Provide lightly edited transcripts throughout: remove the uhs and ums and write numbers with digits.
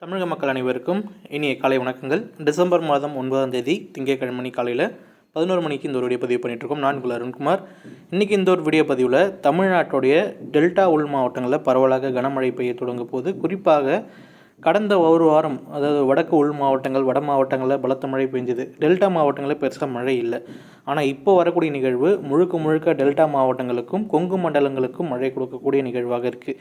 தமிழக மக்கள் அனைவருக்கும் இனிய காலை வணக்கங்கள். டிசம்பர் மாதம் 9ஆம் தேதி திங்கட்கிழமை காலையில் 11 மணிக்கு இந்த ஒரு வீடியோ பதிவு பண்ணிகிட்ருக்கோம். நான் உங்கள் அருண்குமார். இன்றைக்கி இந்த ஒரு வீடியோ பதிவில் தமிழ்நாட்டுடைய டெல்டா உள் மாவட்டங்களில் பரவலாக கனமழை பெய்ய தொடங்கும் போது, குறிப்பாக கடந்த ஒரு வாரம், அதாவது வடக்கு உள் மாவட்டங்கள், வட மாவட்டங்களில் பலத்த மழை பெஞ்சது. டெல்டா மாவட்டங்களில் பெருசாக மழை இல்லை. ஆனால் இப்போ வரக்கூடிய நிகழ்வு முழுக்க டெல்டா மாவட்டங்களுக்கும் கொங்கு மண்டலங்களுக்கும் மழை கொடுக்கக்கூடிய நிகழ்வாக இருக்குது.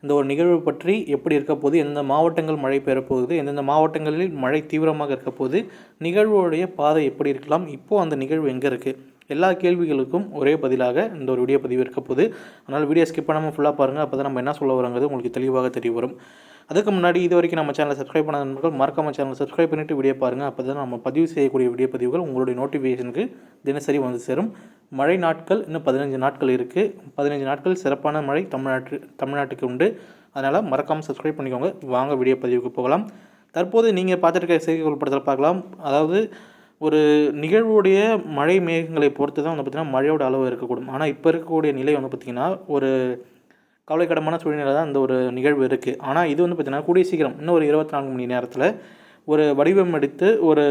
இந்த ஒரு நிகழ்வு பற்றி எப்படி இருக்க போது, எந்த மாவட்டங்கள் மழை பெறப்போகுது, எந்தெந்த மாவட்டங்களில் மழை தீவிரமாக இருக்க போது, நிகழ்வுடைய பாதை எப்படி இருக்கலாம், இப்போது அந்த நிகழ்வு எங்கே இருக்குது, எல்லா கேள்விகளுக்கும் ஒரே பதிலாக இந்த ஒரு வீடியோ பதிவு இருக்க போது. அதனால் வீடியோ ஸ்கிப் பண்ணாமல் ஃபுல்லாக பாருங்கள். அப்போ தான் நம்ம என்ன சொல்ல வரோங்கிறது உங்களுக்கு தெளிவாக தெரிய வரும். அதுக்கு முன்னாடி இது வரைக்கும் நம்ம சேனலை சப்ஸ்கிரைப் பண்ண நண்பர்கள் மறக்காமல் சேனலை சப்ஸ்கிரைப் பண்ணிவிட்டு வீடியோ பாருங்கள். அப்போ தான் நம்ம பதிவு செய்யக்கூடிய வீடியோ பதிவுகள் உங்களுடைய நோட்டிஃபிகேஷனுக்கு தினசரி வந்து சேரும். மழை நாட்கள் இன்னும் 15 நாட்கள் இருக்குது. 15 நாட்கள் சிறப்பான மழை தமிழ்நாட்டுக்கு உண்டு. அதனால் மறக்காமல் சப்ஸ்கிரைப் பண்ணிக்கோங்க. வாங்க வீடியோ பதிவுக்கு போகலாம். தற்போது நீங்கள் பார்த்துருக்க செய்திகள் படத்தில் பார்க்கலாம். அதாவது ஒரு நிகழ்வுடைய மழை மேகங்களை பொறுத்து தான் வந்து பார்த்திங்கன்னா மழையோட அளவு இருக்கக்கூடும். ஆனால் இப்போ இருக்கக்கூடிய நிலை வந்து பார்த்திங்கன்னா ஒரு கவலைக்கிடமான சூழ்நிலை தான் இந்த ஒரு நிகழ்வு இருக்குது. ஆனால் இது வந்து பார்த்திங்கன்னா கூடிய சீக்கிரம் இன்னும் ஒரு 24 மணி நேரத்தில் ஒரு வடிவம் எடுத்து ஒரு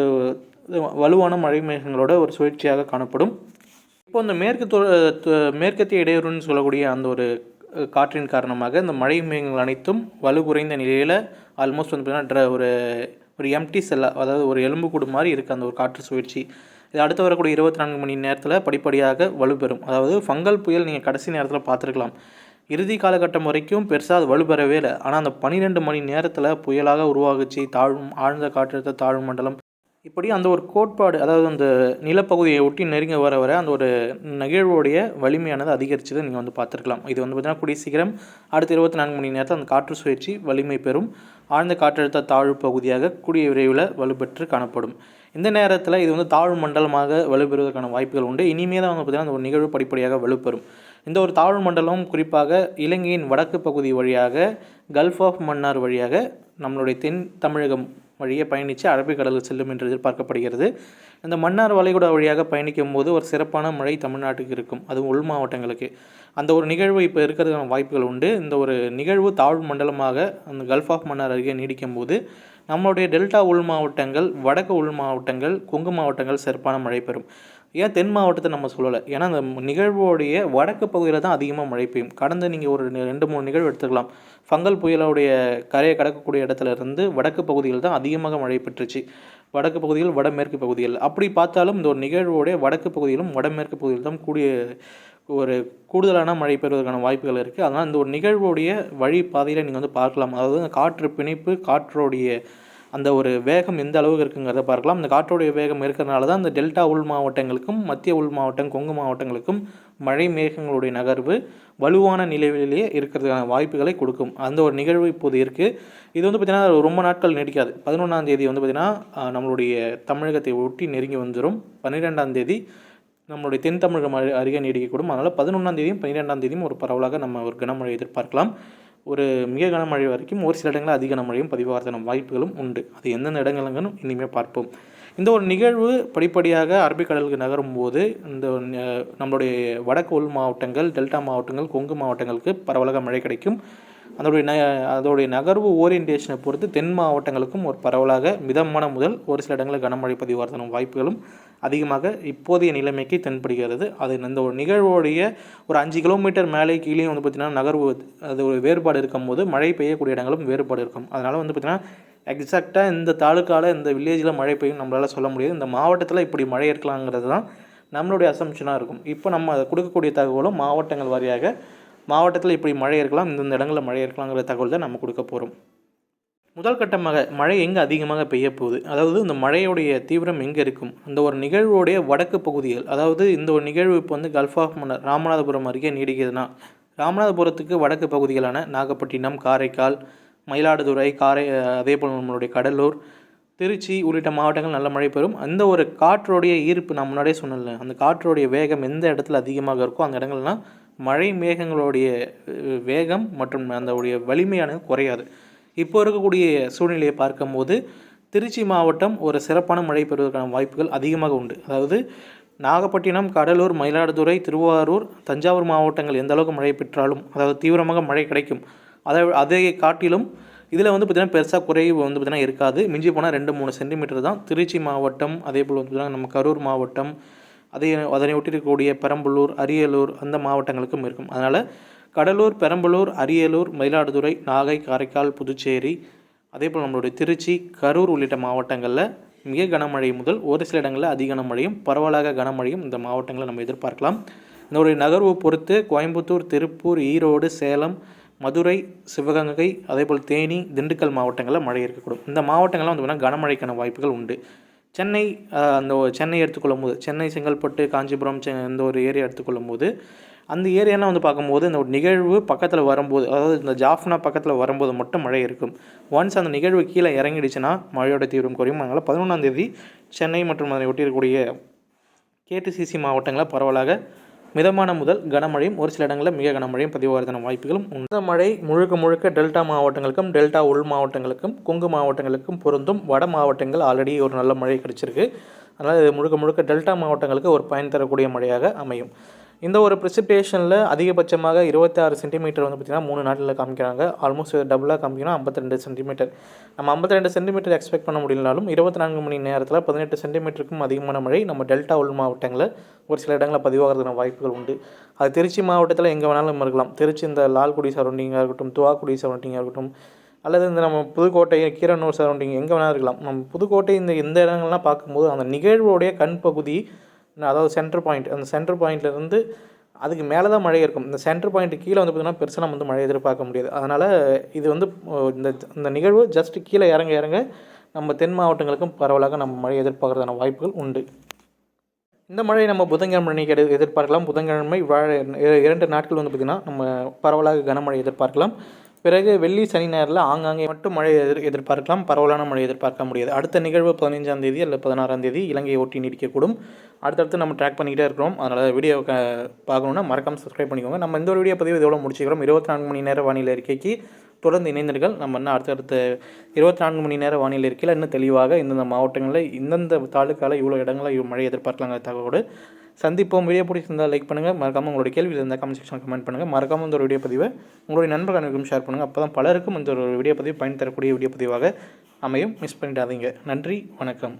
வலுவான மழை மேகங்களோட ஒரு சுழற்சியாக காணப்படும். இப்போ இந்த மேற்கத்திய இடையூறுன்னு சொல்லக்கூடிய அந்த ஒரு காற்றின் காரணமாக இந்த மழை மேகங்கள் அனைத்தும் வலு குறைந்த நிலையில் ஆல்மோஸ்ட் வந்து பார்த்திங்கன்னா ஒரு எம்டி செல்லாக, அதாவது ஒரு எலும்புக்கூடு மாதிரி இருக்குது அந்த ஒரு காற்று சுழற்சி. இது அடுத்து வரக்கூடிய 24 மணி நேரத்தில் படிப்படியாக வலுப்பெறும். அதாவது ஃபங்கல் புயல் நீங்கள் கடைசி நேரத்தில் பார்த்துருக்கலாம். இறுதி காலகட்டம் வரைக்கும் பெருசாக அது வலுப்பெறவே இல்லை. ஆனால் அந்த 12 மணி நேரத்தில் புயலாக உருவாகுச்சு. ஆழ்ந்த காற்றழுத்த தாழ்வு மண்டலம், இப்படி அந்த ஒரு கோட்பாடு, அதாவது அந்த நிலப்பகுதியை ஒட்டி நெருங்க வர அந்த ஒரு நிகழ்வுடைய வலிமையானது அதிகரிச்சதை நீங்கள் வந்து பார்த்துருக்கலாம். இது வந்து பார்த்திங்கன்னா கூடிய சீக்கிரம் அடுத்த 24 மணி நேரத்தில் அந்த காற்று சுழற்சி வலிமை பெறும். ஆழ்ந்த காற்றழுத்த தாழ்வு பகுதியாக கூடிய விரைவில் வலுப்பெற்று காணப்படும். இந்த நேரத்தில் இது வந்து தாழ்வு மண்டலமாக வலுப்பெறுவதற்கான வாய்ப்புகள் உண்டு. இனிமே தான் வந்து பார்த்திங்கன்னா அந்த ஒரு நிகழ்வு படிப்படியாக வலுப்பெறும். இந்த ஒரு தாழ்வு மண்டலம் குறிப்பாக இலங்கையின் வடக்கு பகுதி வழியாக கல்ஃப் ஆஃப் மன்னார் வழியாக நம்மளுடைய தென் தமிழகம் வழியே பயணித்து அரபிக்கடலுக்கு செல்லும் என்று எதிர்பார்க்கப்படுகிறது. இந்த மன்னார் வளைகுடா வழியாக பயணிக்கும் போது ஒரு சிறப்பான மழை தமிழ்நாட்டுக்கு இருக்கும், அதுவும் உள் மாவட்டங்களுக்கு. அந்த ஒரு நிகழ்வு இப்போ இருக்கிறதுக்கான வாய்ப்புகள் உண்டு. இந்த ஒரு நிகழ்வு தாழ்வு மண்டலமாக அந்த கல்ஃப் ஆஃப் மன்னார் அருகே நீடிக்கும் போது நம்மளுடைய டெல்டா உள் மாவட்டங்கள், வடக்கு உள் மாவட்டங்கள், கொங்கு மாவட்டங்கள் சிறப்பான மழை பெறும். ஏன் தென் மாவட்டத்தை நம்ம சொல்லலை? ஏன்னா அந்த நிகழ்வோடைய வடக்கு பகுதியில் தான் அதிகமாக மழை பெய்யும். கடந்த நீங்கள் ஒரு 2-3 நிகழ்வு எடுத்துக்கலாம். ஃபங்கல் புயலுடைய கரையை கடக்கக்கூடிய இடத்துல இருந்து வடக்கு பகுதியில் தான் அதிகமாக மழை பெற்றுச்சு. வடக்கு பகுதிகள், வடமேற்கு பகுதிகள். அப்படி பார்த்தாலும் இந்த ஒரு நிகழ்வோடைய வடக்கு பகுதியிலும் வடமேற்கு பகுதியில் தான் ஒரு கூடுதலான மழை பெறுவதற்கான வாய்ப்புகள் இருக்குது. அதனால் இந்த ஒரு நிகழ்வுடைய வழி பாதையில் நீங்கள் வந்து பார்க்கலாம். அதாவது காற்று பிணைப்பு, காற்றோடைய அந்த ஒரு வேகம் எந்த அளவுக்கு இருக்குங்கிறத பார்க்கலாம். இந்த காற்றோடைய வேகம் இருக்கிறதுனால தான் இந்த டெல்டா உள் மாவட்டங்களுக்கும் மத்திய உள் மாவட்டம், கொங்கு மாவட்டங்களுக்கும் மழை மேகங்களுடைய நகர்வு வலுவான நிலையிலேயே இருக்கிறதுக்கான வாய்ப்புகளை கொடுக்கும். அந்த ஒரு நிகழ்வு இப்போது இருக்குது. இது வந்து பார்த்திங்கன்னா ரொம்ப நாட்கள் நீடிக்காது. 11ஆம் தேதி வந்து பார்த்திங்கன்னா நம்மளுடைய தமிழகத்தை ஒட்டி நெருங்கி வந்துடும். 12ஆம் தேதி நம்மளுடைய தென் தமிழகம் அருகே நீடிக்கக்கூடும். அதனால் 11ஆம் தேதியும் 12ஆம் தேதியும் ஒரு பரவலாக நம்ம ஒரு கனமழை எதிர்பார்க்கலாம். ஒரு மிக கனமழை வரைக்கும் ஒரு சில இடங்களில் அதிக கனமழையும் பதிவாகிறதுன வாய்ப்புகளும் உண்டு. அது எந்தெந்த இடங்களுங்கன்னு இனிமேல் பார்ப்போம். இந்த ஒரு நிகழ்வு படிப்படியாக அரபிக்கடலுக்கு நகரும் போது இந்த நம்மளுடைய வடக்கு உள் மாவட்டங்கள், டெல்டா மாவட்டங்கள், கொங்கு மாவட்டங்களுக்கு பரவலாக மழை கிடைக்கும். அதோடைய நகர்வு ஓரியன்டேஷனை பொறுத்து தென் மாவட்டங்களுக்கும் ஒரு பரவலாக மிதமான முதல் ஒரு சில இடங்களில் கனமழை பதிவாகிறதுன வாய்ப்புகளும் அதிகமாக இப்போதைய நிலைமைக்கு தென்படுகிறது. அது இந்த ஒரு நிகழ்வோடைய ஒரு 5 கிலோமீட்டர் மேலே கீழே வந்து பார்த்திங்கன்னா நகர்வு, அது ஒரு வேறுபாடு இருக்கும் போது மழை பெய்யக்கூடிய இடங்களும் வேறுபாடு இருக்கும். அதனால் வந்து பார்த்திங்கன்னா எக்ஸாக்டாக இந்த தாலுக்காவில், இந்த வில்லேஜில் மழை பெய்யும் நம்மளால் சொல்ல முடியாது. இந்த மாவட்டத்தில் இப்படி மழை இருக்கலாங்கிறது தான் நம்மளுடைய அசம்ஷனாக இருக்கும். இப்போ நம்ம அதை கொடுக்கக்கூடிய தகவலும் மாவட்டங்கள் வாரியாக மாவட்டத்தில் இப்படி மழை இருக்கலாம், இந்த இடங்களில் மழை இருக்கலாங்கிற தகவல் தான் நம்ம கொடுக்க போகிறோம். முதல் கட்டமாக மழை எங்கே அதிகமாக பெய்ய போகுது, அதாவது இந்த மழையுடைய தீவிரம் எங்கே இருக்கும், இந்த ஒரு நிகழ்வுடைய வடக்கு பகுதிகள், அதாவது இந்த ஒரு நிகழ்வு இப்போ வந்து கல்ஃப் ஆஃப் மன்னார் ராமநாதபுரம் அருகே நீடிக்குதுன்னா ராமநாதபுரத்துக்கு வடக்கு பகுதிகளான நாகப்பட்டினம், காரைக்கால், மயிலாடுதுறை, அதே போல் நம்மளுடைய கடலூர், திருச்சி உள்ளிட்ட மாவட்டங்கள் நல்ல மழை பெறும். அந்த ஒரு காற்றோடைய ஈர்ப்பு நான் முன்னாடியே சொன்னல, அந்த காற்றோடைய வேகம் எந்த இடத்துல அதிகமாக இருக்கோ அந்த இடங்கள்லாம் மழை மேகங்களுடைய வேகம் மற்றும் அந்த உடைய வலிமையானது குறையாது. இப்போ இருக்கக்கூடிய சூழ்நிலையை பார்க்கும்போது திருச்சி மாவட்டம் ஒரு சிறப்பான மழை பெறுவதற்கான வாய்ப்புகள் அதிகமாக உண்டு. அதாவது நாகப்பட்டினம், கடலூர், மயிலாடுதுறை, திருவாரூர், தஞ்சாவூர் மாவட்டங்கள் எந்த அளவுக்கு மழை பெற்றாலும், அதாவது தீவிரமாக மழை கிடைக்கும். அதை காட்டிலும் இதில் வந்து பார்த்திங்கன்னா பெருசாக குறைவு வந்து பார்த்திங்கன்னா இருக்காது. மிஞ்சி போனால் 2-3 சென்டிமீட்டர் தான். திருச்சி மாவட்டம், அதே போல் வந்து பார்த்திங்கன்னா நம்ம கரூர் மாவட்டம், அதனை ஒட்டி இருக்கக்கூடிய பெரம்பலூர், அரியலூர் அந்த மாவட்டங்களுக்கும் இருக்கும். அதனால் கடலூர், பெரம்பலூர், அரியலூர், மயிலாடுதுறை, நாகை, காரைக்கால், புதுச்சேரி, அதேபோல் நம்மளுடைய திருச்சி, கரூர் உள்ளிட்ட மாவட்டங்களில் மிக கனமழை முதல் ஒரு சில இடங்களில் அதி கனமழையும் பரவலாக கனமழையும் இந்த மாவட்டங்களில் நம்ம எதிர்பார்க்கலாம். இதனுடைய நகர்வு பொறுத்து கோயம்புத்தூர், திருப்பூர், ஈரோடு, சேலம், மதுரை, சிவகங்கை, அதேபோல் தேனி, திண்டுக்கல் மாவட்டங்களில் மழை இருக்கக்கூடும். இந்த மாவட்டங்கள்லாம் வந்து பார்த்திங்கன்னா கனமழைக்கான வாய்ப்புகள் உண்டு. சென்னை சென்னை எடுத்துக்கொள்ளும் போது சென்னை, செங்கல்பட்டு, காஞ்சிபுரம் இந்த ஒரு ஏரியா எடுத்துக்கொள்ளும் போது அந்த ஏரியாலாம் வந்து பார்க்கும்போது இந்த ஒரு நிகழ்வு பக்கத்தில் வரும்போது, அதாவது இந்த ஜாஃப்னா பக்கத்தில் வரும்போது மட்டும் மழை இருக்கும். ஒன்ஸ் அந்த நிகழ்வு கீழே இறங்கிடுச்சுன்னா மழையோட தீவிரம் குறையும். அதனால் 11ஆம் தேதி சென்னை மற்றும் அதனை ஒட்டியிருக்கக்கூடிய கேடிசிசி மாவட்டங்களில் பரவலாக மிதமான முதல் கனமழையும் ஒரு சில இடங்களில் மிக கனமழையும் பதிவாகிறதான வாய்ப்புகளும் உண்டு. இந்த மழை முழுக்க முழுக்க டெல்டா மாவட்டங்களுக்கும், டெல்டா உள் மாவட்டங்களுக்கும், கொங்கு மாவட்டங்களுக்கும் பொருந்தும். வட மாவட்டங்கள் ஆல்ரெடி ஒரு நல்ல மழை கிடைச்சிருக்கு. அதனால் இது முழுக்க முழுக்க டெல்டா மாவட்டங்களுக்கு ஒரு பயன் தரக்கூடிய மழையாக அமையும். இந்த ஒரு ப்ரெசிபிடேஷனில் அதிகபட்சமாக 26 சென்டிமீட்டர் வந்து பார்த்திங்கன்னா 3 நாட்டில் காமிக்கிறாங்க. ஆல்மோஸ்ட் டபுளாக காமிக்கணும் 52 சென்டிமீட்டர். நம்ம 52 சென்டிமீட்டர் எக்ஸ்பெக்ட் பண்ண முடியலனாலும் 24 மணி நேரத்தில் 18 சென்டிமீட்டருக்கும் அதிகமான மழை நம்ம டெல்டா உள் மாவட்டங்களில் ஒரு சில இடங்களில் பதிவாகிறதுக்கான வாய்ப்புகள் உண்டு. அது திருச்சி மாவட்டத்தில் எங்கே வேணாலும் இருக்கலாம். திருச்சி இந்த லால்குடி சரௌண்டிங்காக இருக்கட்டும், துவாக்குடி சரௌண்டிங்காக இருக்கட்டும், அல்லது இந்த நம்ம புதுக்கோட்டை, கீரனூர் சரௌண்டிங் எங்கே வேணாலும் இருக்கலாம். நம்ம புதுக்கோட்டை இந்த இடங்கள்லாம் பார்க்கும்போது அந்த நிகழ்வுடைய கண் பகுதி, அதாவது சென்டர் பாயிண்ட், அந்த சென்டர் பாயிண்ட்லேருந்து அதுக்கு மேலே தான் மழை இருக்கும். இந்த சென்டர் பாயிண்ட்டு கீழே வந்து பார்த்திங்கன்னா பெருசாக நம்ம வந்து மழை எதிர்பார்க்க முடியாது. அதனால் இது வந்து இந்த நிகழ்வு ஜஸ்ட் கீழே இறங்க நம்ம தென் மாவட்டங்களுக்கும் பரவலாக நம்ம மழை எதிர்பார்க்கறதான வாய்ப்புகள் உண்டு. இந்த மழை நம்ம புதன்கிழமை அன்றைக்கி எதிர்பார்க்கலாம். புதன்கிழமை 2 நாட்கள் வந்து பார்த்திங்கன்னா நம்ம பரவலாக கனமழை எதிர்பார்க்கலாம். பிறகு வெள்ளி, சனி, ஞாயிறில் ஆங்காங்கே மட்டும் மழை எதிர்பார்க்கலாம். பரவலான மழை எதிர்பார்க்க முடியாது. அடுத்த நிகழ்வு 15ஆம் தேதி அல்லது 16ஆம் தேதி இலங்கையை ஒட்டி நீடிக்கக்கூடும். அடுத்தடுத்து நம்ம ட்ராக் பண்ணிக்கிட்டே இருக்கிறோம். அதனால் வீடியோ பார்க்கணுன்னா மறக்காமல் சப்ஸ்கிரைப் பண்ணிக்கோங்க. நம்ம இந்த ஒரு வீடியோ பதிவு இதோட முடிச்சுக்கிறோம். 24 மணி நேர வானிலை அறிக்கைக்கு தொடர்ந்து இணைந்தீர்கள். நம்ம இன்னும் அடுத்தடுத்த 24 மணி நேர வானிலை இருக்கையில் இன்னும் தெளிவாக இந்தந்த மாவட்டங்களில் இந்தந்த தாலுக்காவில் இவ்வளோ இடங்களில் மழை எதிர்பார்க்கலாங்கிற தகவலோடு சந்திப்போம். வீடியோ பிடிச்சிருந்தால் லைக் பண்ணுங்கள். மறக்காமல் உங்களுடைய கேள்வி இருந்தால் கமெண்ட் செக்ஷனில் கமெண்ட் பண்ணுங்கள். மறக்காமல் இந்த ஒரு வீடியோ பதிவை உங்களுடைய நண்பர்களுக்கும் ஷேர் பண்ணுங்கள். அப்போ தான் பலருக்கும் இந்த ஒரு வீடியோ பதிவு பயன் தரக்கூடிய வீடியோ பதிவாக அமையும். மிஸ் பண்ணிடாதீங்க. நன்றி, வணக்கம்.